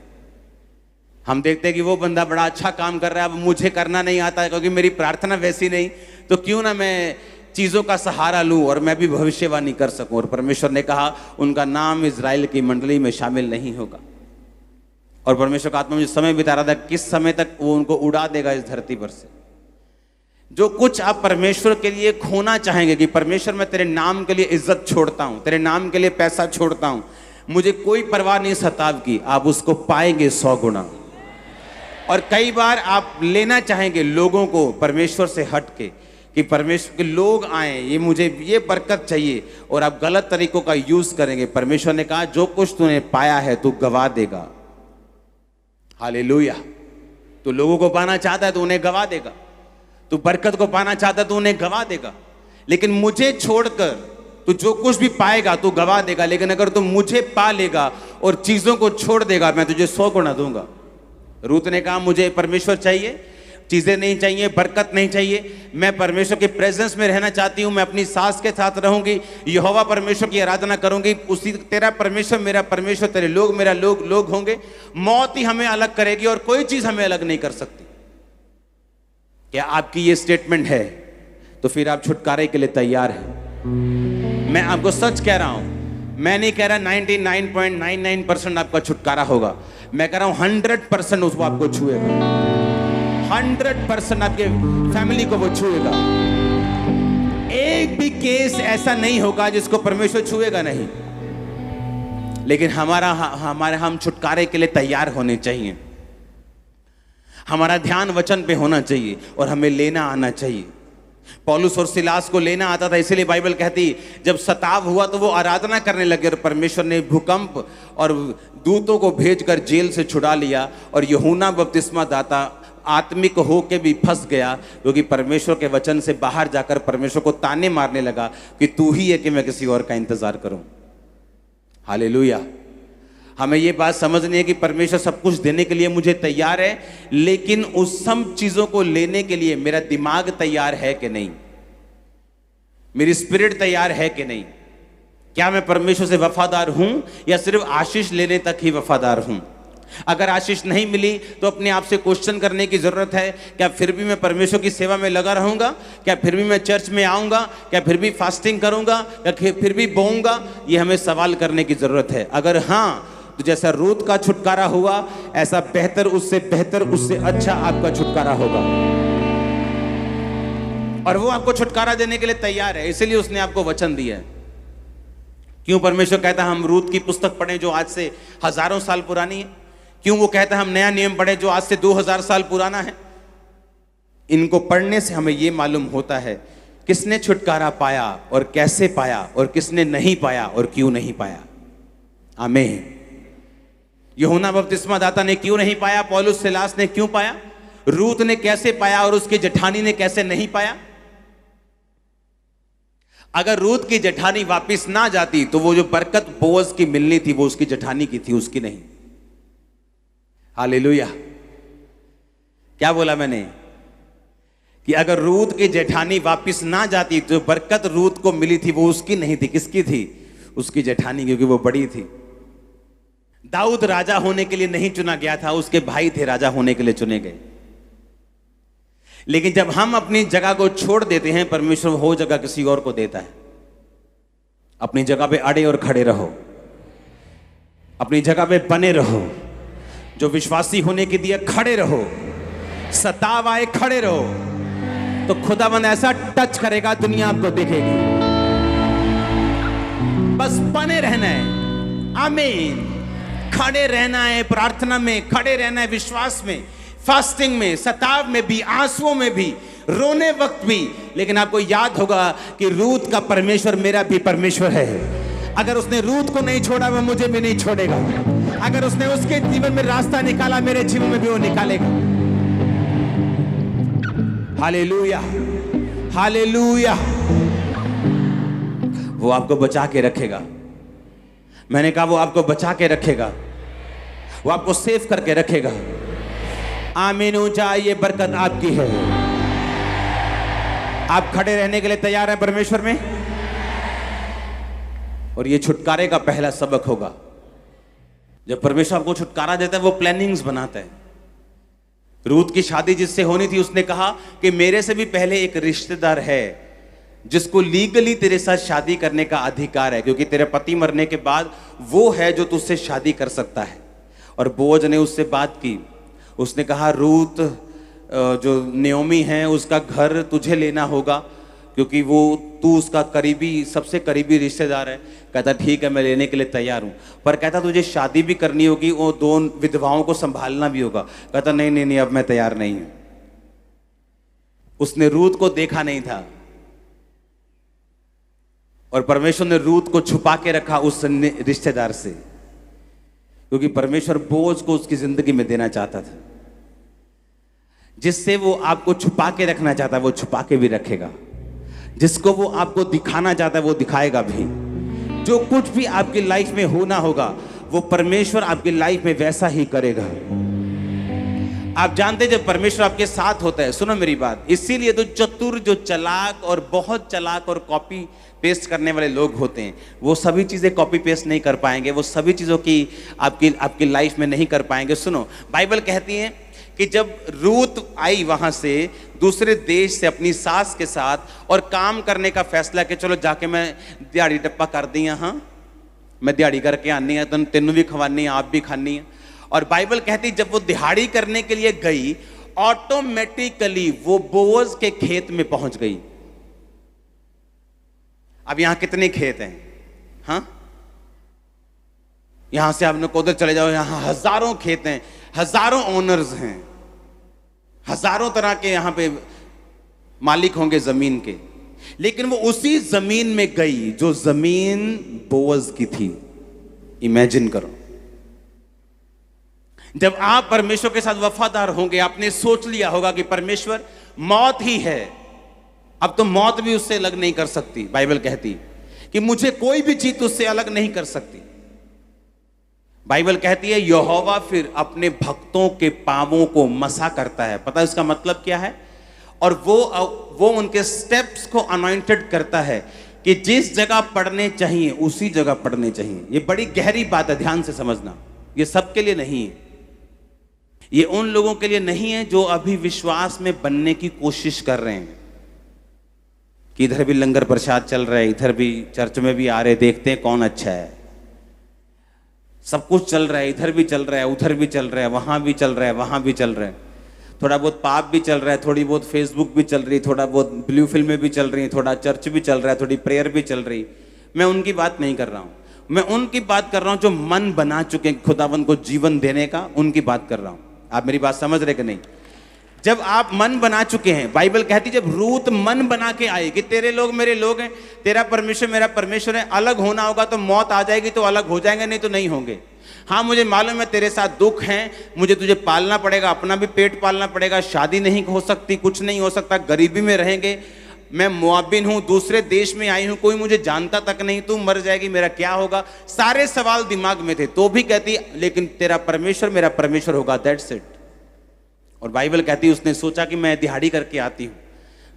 हम देखते हैं कि वो बंदा बड़ा अच्छा काम कर रहा है, अब मुझे करना नहीं आता है क्योंकि मेरी प्रार्थना वैसी नहीं, तो क्यों ना मैं चीज़ों का सहारा लूं और मैं भी भविष्यवाणी कर सकूं। और परमेश्वर ने कहा उनका नाम इज़राइल की मंडली में शामिल नहीं होगा। और परमेश्वर का आत्मा मुझे समय बिता रहा था किस समय तक वो उनको उड़ा देगा इस धरती पर से। जो कुछ आप परमेश्वर के लिए खोना चाहेंगे कि परमेश्वर मैं तेरे नाम के लिए इज्जत छोड़ता हूं, तेरे नाम के लिए पैसा छोड़ता हूं, मुझे कोई परवाह नहीं सताव की, आप उसको पाएंगे 100 गुना। और कई बार आप लेना चाहेंगे लोगों को परमेश्वर से हट के कि परमेश्वर के लोग आए, ये मुझे ये बरकत चाहिए, और आप गलत तरीकों का यूज करेंगे। परमेश्वर ने कहा जो कुछ तूने पाया है तू गवा देगा। हालेलुया। तू लोगों को पाना चाहता है तो उन्हें गवा देगा, तू बरकत को पाना चाहता है तो उन्हें गवा देगा, लेकिन मुझे छोड़कर तू जो कुछ भी पाएगा तू गवा देगा। लेकिन अगर तू मुझे पा लेगा और चीजों को छोड़ देगा, मैं तुझे 100 गुना दूंगा। रूत ने कहा मुझे परमेश्वर चाहिए, चीजें नहीं चाहिए, बरकत नहीं चाहिए, मैं परमेश्वर के प्रेजेंस में रहना चाहती हूं। मैं अपनी सास के साथ रहूंगी, यहोवा परमेश्वर की आराधना करूंगी, उसी तेरा परमेश्वर मेरा परमेश्वर, तेरे लोग मेरा लोग होंगे। मौत ही हमें अलग करेगी और कोई चीज हमें अलग नहीं कर सकती। क्या आपकी ये स्टेटमेंट है तो फिर आप छुटकारे के लिए तैयार हैं। मैं आपको सच कह रहा हूं, मैं नहीं कह रहा 99.99% आपका छुटकारा होगा, मैं कह रहा हूं 100% उसको आपको छुएगा, 100% आपके फैमिली को वो छुएगा। एक भी केस ऐसा नहीं होगा जिसको परमेश्वर छुएगा नहीं। लेकिन हम छुटकारे के लिए तैयार होने चाहिए। हमारा ध्यान वचन पे होना चाहिए और हमें लेना आना चाहिए। पौलुस और सिलास को लेना आता था, इसीलिए बाइबल कहती जब सताव हुआ तो वो आराधना करने लगे और परमेश्वर ने भूकंप और दूतों को भेजकर जेल से छुड़ा लिया। और यूहन्ना बपतिस्मा दाता आत्मिक होके भी फंस गया क्योंकि परमेश्वर के वचन से बाहर जाकर परमेश्वर को ताने मारने लगा कि तू ही है कि मैं किसी और का इंतजार करूं। हालेलुया। हमें ये बात समझनी है कि परमेश्वर सब कुछ देने के लिए मुझे तैयार है, लेकिन उस सब चीजों को लेने के लिए मेरा दिमाग तैयार है कि नहीं, मेरी स्पिरिट तैयार है कि नहीं। क्या मैं परमेश्वर से वफादार हूं या सिर्फ आशीष लेने तक ही वफादार हूं। अगर आशीष नहीं मिली तो अपने आप से क्वेश्चन करने की जरूरत है, क्या फिर भी मैं परमेश्वर की सेवा में लगा रहूंगा, क्या फिर भी मैं चर्च में आऊंगा, क्या फिर भी फास्टिंग करूंगा, क्या फिर भी बोऊंगा। ये हमें सवाल करने की जरूरत है। अगर हाँ तो जैसा रूत का छुटकारा हुआ ऐसा बेहतर, उससे अच्छा आपका छुटकारा होगा। और वो आपको छुटकारा देने के लिए तैयार है, इसलिए उसने आपको वचन दिया है। क्यों परमेश्वर कहता है हम रूत की पुस्तक पढ़ें जो आज से हजारों साल पुरानी है? क्यों वो कहता है हम नया नियम पढ़ें जो आज से 2000 साल पुराना है? इनको पढ़ने से हमें ये मालूम होता है किसने छुटकारा पाया और कैसे पाया, और किसने नहीं पाया और क्यों नहीं पाया। आमीन। यूहन्ना बपतिस्मा दाता ने क्यों नहीं पाया, पौलुस सिलास ने क्यों पाया, रूत ने कैसे पाया और उसकी जेठानी ने कैसे नहीं पाया। अगर रूत की जेठानी वापिस ना जाती तो वो जो बरकत बोअज की मिलनी थी वो उसकी जेठानी की थी, उसकी नहीं। हालेलुया। क्या बोला मैंने कि अगर रूत की जेठानी वापस ना जाती तो बरकत रूत को मिली थी वो उसकी नहीं थी, किसकी थी? उसकी जेठानी, क्योंकि वो बड़ी थी। दाऊद राजा होने के लिए नहीं चुना गया था, उसके भाई थे राजा होने के लिए चुने गए। लेकिन जब हम अपनी जगह को छोड़ देते हैं, परमेश्वर वो जगह किसी और को देता है। अपनी जगह पे अड़े और खड़े रहो, अपनी जगह पे बने रहो। जो विश्वासी होने के दिए खड़े रहो, सताव आए खड़े रहो, तो खुदावंद ऐसा टच करेगा दुनिया आपको देखेगी। बस बने रहना है, आमीन। खड़े रहना है, प्रार्थना में खड़े रहना है, विश्वास में, फास्टिंग में, सताव में भी, आंसुओं में भी, रोने वक्त भी। लेकिन आपको याद होगा कि रूत का परमेश्वर मेरा भी परमेश्वर है। अगर उसने रूत को नहीं छोड़ा वो मुझे भी नहीं छोड़ेगा। अगर उसने उसके जीवन में रास्ता निकाला मेरे जीवन में भी वो निकालेगा। Hallelujah, hallelujah. वो आपको बचा के रखेगा। मैंने कहा वो आपको बचा के रखेगा, वो आपको सेव करके रखेगा। आमीन। ऊंचा, ये बरकत आपकी है। आप खड़े रहने के लिए तैयार हैं परमेश्वर में? और ये छुटकारे का पहला सबक होगा। जब परमेश्वर आपको छुटकारा देता है वो प्लानिंग्स बनाता है। रूत की शादी जिससे होनी थी उसने कहा कि मेरे से भी पहले एक रिश्तेदार है जिसको लीगली तेरे साथ शादी करने का अधिकार है, क्योंकि तेरे पति मरने के बाद वो है जो तुझसे शादी कर सकता है। और बोअज ने उससे बात की। उसने कहा रूत जो नयोमी है उसका घर तुझे लेना होगा, क्योंकि वो तू उसका करीबी, सबसे करीबी रिश्तेदार है। कहता ठीक है मैं लेने के लिए तैयार हूँ, पर कहता तुझे शादी भी करनी होगी, वो 2 विधवाओं को संभालना भी होगा। कहता नहीं नहीं नहीं, अब मैं तैयार नहीं हूं। उसने रूत को देखा नहीं था और परमेश्वर ने रूत को छुपा के रखा उस रिश्तेदार से, क्योंकि परमेश्वर बोझ को उसकी जिंदगी में देना चाहता था। जिससे वो आपको छुपा के रखना चाहता है वो छुपा के भी रखेगा। जिसको वो आपको दिखाना चाहता है वो दिखाएगा भी। जो कुछ भी आपकी लाइफ में होना होगा वो परमेश्वर आपकी लाइफ में वैसा ही करेगा। आप जानते हैं जब परमेश्वर आपके साथ होता है, सुनो मेरी बात, इसीलिए तो चतुर, जो चालाक और बहुत चालाक और कॉपी पेस्ट करने वाले लोग होते हैं वो सभी चीजें कॉपी पेस्ट नहीं कर पाएंगे, वो सभी चीजों की आपकी लाइफ में नहीं कर पाएंगे। सुनो, बाइबल कहती है कि जब रूत आई वहां से दूसरे देश से अपनी सास के साथ और काम करने का फैसला कि चलो जाके मैं दिहाड़ी टप्पा कर दी, हाँ मैं दिहाड़ी करके आनी है, तो तेनू भी खवानी है, आप भी खानी है। और बाइबल कहती जब वो दिहाड़ी करने के लिए गई ऑटोमेटिकली वो बोअज के खेत में पहुंच गई। अब यहां कितने खेत हैं? हाँ, यहां से आपने उधर चले जाओ, यहां हजारों खेत हैं, हजारों ओनर्स हैं, हजारों तरह के यहां पे मालिक होंगे जमीन के। लेकिन वो उसी जमीन में गई जो जमीन बोअज की थी। इमेजिन करो, जब आप परमेश्वर के साथ वफादार होंगे, आपने सोच लिया होगा कि परमेश्वर मौत ही है, अब तो मौत भी उससे अलग नहीं कर सकती। बाइबल कहती कि मुझे कोई भी चीज उससे अलग नहीं कर सकती। बाइबल कहती है यहोवा फिर अपने भक्तों के पांवों को मसा करता है। पता है इसका मतलब क्या है? और वो उनके स्टेप्स को अनॉइंटेड करता है कि जिस जगह पढ़ने चाहिए उसी जगह पढ़ने चाहिए। ये बड़ी गहरी बात है, ध्यान से समझना। ये सबके लिए नहीं है, ये उन लोगों के लिए नहीं है जो अभी विश्वास में बनने की कोशिश कर रहे हैं कि इधर भी लंगर प्रसाद चल रहा है, इधर भी चर्च में भी आ रहे, देखते हैं कौन अच्छा है, सब कुछ चल रहा है, इधर भी चल रहा है, उधर भी चल रहा है, वहां भी चल रहा है, वहां भी चल रहा है, थोड़ा बहुत पाप भी चल रहा है, थोड़ी बहुत फेसबुक भी चल रही, थोड़ा बहुत ब्लू फिल्में भी चल रही, थोड़ा चर्च भी चल रहा है, थोड़ी प्रेयर भी चल रही। मैं उनकी बात नहीं कर रहा हूं, मैं उनकी बात कर रहा हूं जो मन बना चुके हैं खुदावन को जीवन देने का, उनकी बात कर रहा हूं। आप मेरी बात समझ रहे कि नहीं? जब आप मन बना चुके हैं, बाइबल कहती जब रूत मन बना के आई कि तेरे लोग मेरे लोग हैं, तेरा परमेश्वर मेरा परमेश्वर है, अलग होना होगा तो मौत आ जाएगी तो अलग हो जाएंगे, नहीं तो नहीं होंगे। हाँ मुझे मालूम है तेरे साथ दुख है, मुझे तुझे पालना पड़ेगा, अपना भी पेट पालना पड़ेगा, शादी नहीं हो सकती, कुछ नहीं हो सकता, गरीबी में रहेंगे, मैं मुआबिन हूं, दूसरे देश में आई हूं, कोई मुझे जानता तक नहीं, तू मर जाएगी, मेरा क्या होगा, सारे सवाल दिमाग में थे। तो भी कहती लेकिन तेरा परमेश्वर मेरा परमेश्वर होगा, दैट्स इट। और बाइबल कहती उसने सोचा कि मैं दिहाड़ी करके आती हूँ,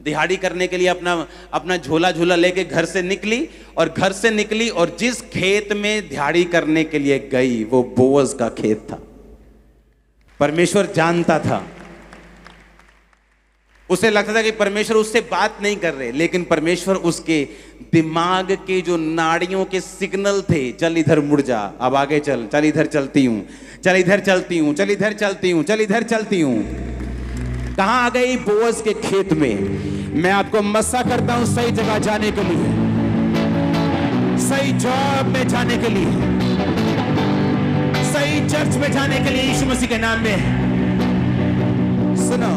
दिहाड़ी करने के लिए अपना अपना झोला झोला लेके घर से निकली, और जिस खेत में दिहाड़ी करने के लिए गई वो बोअज का खेत था। परमेश्वर जानता था, उसे लगता था कि परमेश्वर उससे बात नहीं कर रहे, लेकिन परमेश्वर उसके दिमाग के जो नाड़ियों के सिग्नल थे, चल इधर मुड़ जा, अब आगे चल, चल इधर चलती हूं, चल इधर चलती हूं, चल इधर चलती हूं, चल इधर चलती हूं। कहां आ गई? बोअज के खेत में। मैं आपको मस्सा करता हूं सही जगह जाने के लिए, सही जॉब में जाने के लिए, सही चर्च में जाने के लिए, यीशु मसीह के नाम में। सुनो,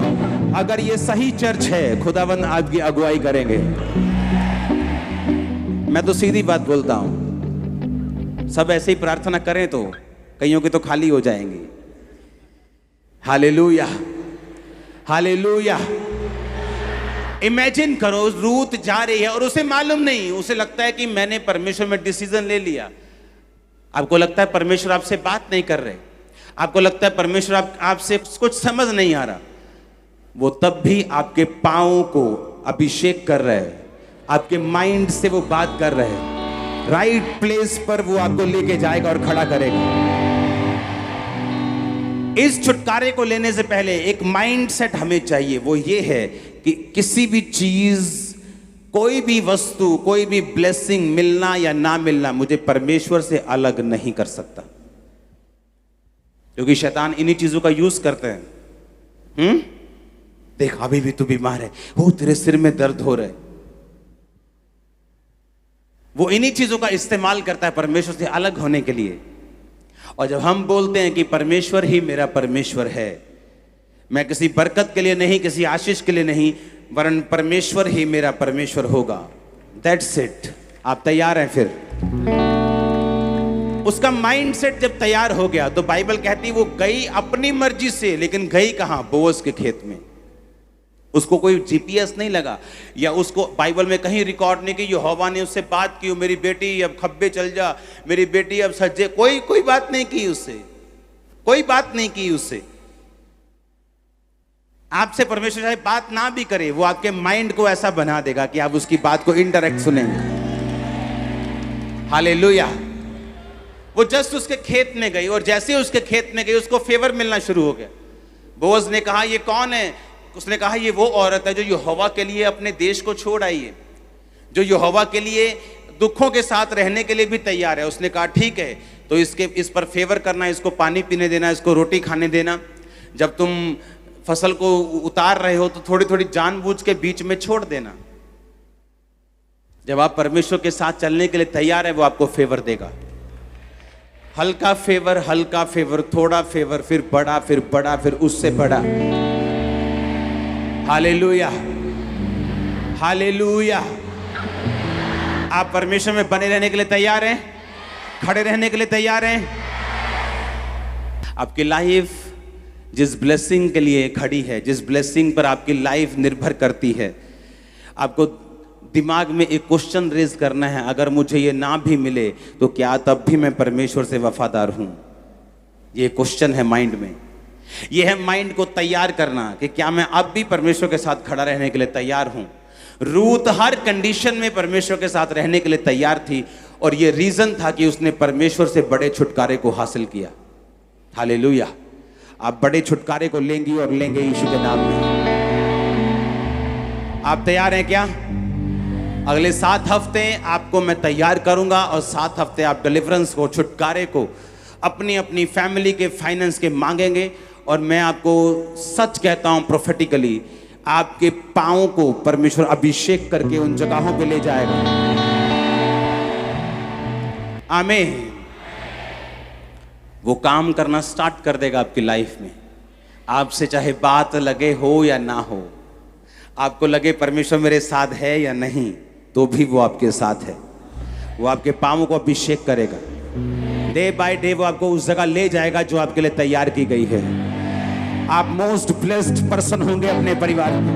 अगर ये सही चर्च है, खुदावंद आपकी अगुवाई करेंगे। मैं तो सीधी बात बोलता हूं, सब ऐसे ही प्रार्थना करें तो कईयों की तो खाली हो जाएंगी। Hallelujah, hallelujah. इमेजिन करो, रूत जा रही है और उसे मालूम नहीं, उसे लगता है कि मैंने परमेश्वर में डिसीजन ले लिया। आपको लगता है परमेश्वर आपसे बात नहीं कर रहे, आपको लगता है परमेश्वर आपसे कुछ समझ नहीं आ रहा। वो तब भी आपके पांव को अभिषेक कर रहे हैं, आपके माइंड से वो बात कर रहे हैं। राइट प्लेस पर वो आपको लेके जाएगा और खड़ा करेगा। इस छुटकारे को लेने से पहले एक माइंडसेट हमें चाहिए, वो ये है कि किसी भी चीज, कोई भी वस्तु, कोई भी ब्लेसिंग मिलना या ना मिलना मुझे परमेश्वर से अलग नहीं कर सकता, क्योंकि शैतान इन्हीं चीजों का यूज करते हैं। देख, अभी भी तू बीमार है, वो तेरे सिर में दर्द हो रहा है, वो इन्हीं चीजों का इस्तेमाल करता है परमेश्वर से अलग होने के लिए। और जब हम बोलते हैं कि परमेश्वर ही मेरा परमेश्वर है, मैं किसी बरकत के लिए नहीं, किसी आशीष के लिए नहीं, वरन परमेश्वर ही मेरा परमेश्वर होगा, दैट्स इट। आप तैयार हैं? फिर उसका माइंडसेट जब तैयार हो गया तो बाइबल कहती है वो गई अपनी मर्जी से, लेकिन गई कहां? बोअज के खेत में। उसको कोई जीपीएस नहीं लगा, या उसको बाइबल में कहीं रिकॉर्ड नहीं कि यहोवा ने उससे बात की, मेरी बेटी अब खब्बे चल जा, मेरी बेटी अब सज्जे, कोई बात नहीं की उससे, कोई बात नहीं की उससे। आपसे परमेश्वर चाहे बात ना भी करे, वो आपके माइंड को ऐसा बना देगा कि आप उसकी बात को इनडायरेक्ट सुनेंगे। हालेलुया। वो जस्ट उसके खेत में गई, और जैसे उसके खेत में गई उसको फेवर मिलना शुरू हो गया। बोअज ने कहा ये कौन है? उसने कहा ये वो औरत है जो यहोवा के लिए अपने देश को छोड़ आई है, जो यहोवा के लिए दुखों के साथ रहने के लिए भी तैयार है। उसने कहा ठीक है, तो इस पर फेवर करना, इसको पानी पीने देना, इसको रोटी खाने देना। जब तुम फसल को उतार रहे हो तो थोड़ी थोड़ी जानबूझ के बीच में छोड़ देना। जब आप परमेश्वर के साथ चलने के लिए तैयार है, वो आपको फेवर देगा। हल्का फेवर, थोड़ा फेवर, फिर बड़ा, फिर उससे बड़ा। Hallelujah, hallelujah. आप परमेश्वर में बने रहने के लिए तैयार हैं? खड़े रहने के लिए तैयार हैं? आपकी लाइफ जिस ब्लेसिंग के लिए खड़ी है, जिस ब्लेसिंग पर आपकी लाइफ निर्भर करती है, आपको दिमाग में एक क्वेश्चन रेज करना है, अगर मुझे ये ना भी मिले तो क्या तब भी मैं परमेश्वर से वफादार हूं? ये क्वेश्चन है माइंड में। ये है माइंड को तैयार करना कि क्या मैं अब भी परमेश्वर के साथ खड़ा रहने के लिए तैयार हूं। रूत हर कंडीशन में परमेश्वर के साथ रहने के लिए तैयार थी, और ये रीजन था कि उसने परमेश्वर से बड़े छुटकारे को हासिल किया। हालेलुया। आप बड़े छुटकारे को लेंगी और लेंगे यीशु के नाम में। आप तैयार हैं क्या? अगले 7 हफ्ते आपको मैं तैयार करूंगा, और 7 हफ्ते आप डिलीवरेंस को, छुटकारे को अपनी अपनी फैमिली के, फाइनेंस के मांगेंगे। और मैं आपको सच कहता हूं, प्रोफेटिकली आपके पांव को परमेश्वर अभिषेक करके उन जगहों पे ले जाएगा। आमीन। वो काम करना स्टार्ट कर देगा आपकी लाइफ में। आपसे चाहे बात लगे हो या ना हो, आपको लगे परमेश्वर मेरे साथ है या नहीं, तो भी वो आपके साथ है। वो आपके पांवों को अभिषेक करेगा। डे बाय डे वो आपको उस जगह ले जाएगा जो आपके लिए तैयार की गई है। आप मोस्ट ब्लेस्ड पर्सन होंगे अपने परिवार में,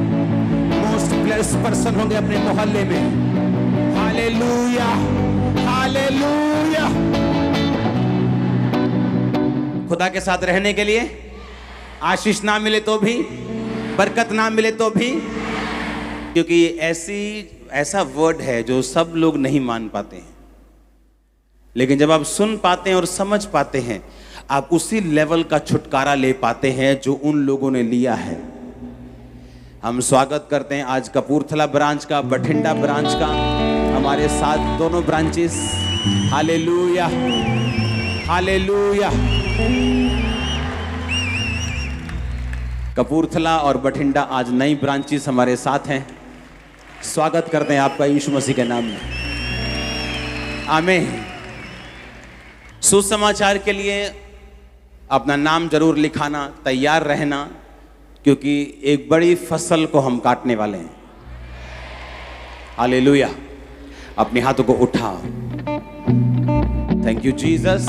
मोस्ट ब्लेस्ड पर्सन होंगे अपने मोहल्ले में। Hallelujah, hallelujah. खुदा के साथ रहने के लिए आशीष ना मिले तो भी, बरकत ना मिले तो भी, क्योंकि ये ऐसा वर्ड है जो सब लोग नहीं मान पाते हैं, लेकिन जब आप सुन पाते हैं और समझ पाते हैं, आप उसी लेवल का छुटकारा ले पाते हैं जो उन लोगों ने लिया है। हम स्वागत करते हैं आज कपूरथला ब्रांच का, बठिंडा ब्रांच का, हमारे साथ दोनों ब्रांचेस। Hallelujah, hallelujah. कपूरथला और बठिंडा आज नई ब्रांचेस हमारे साथ हैं। स्वागत करते हैं आपका यीशु मसीह के नाम में। आमीन। सुसमाचार के लिए अपना नाम जरूर लिखाना, तैयार रहना, क्योंकि एक बड़ी फसल को हम काटने वाले हैं। हालेलुया। अपने हाथों को उठाओ। Thank you Jesus.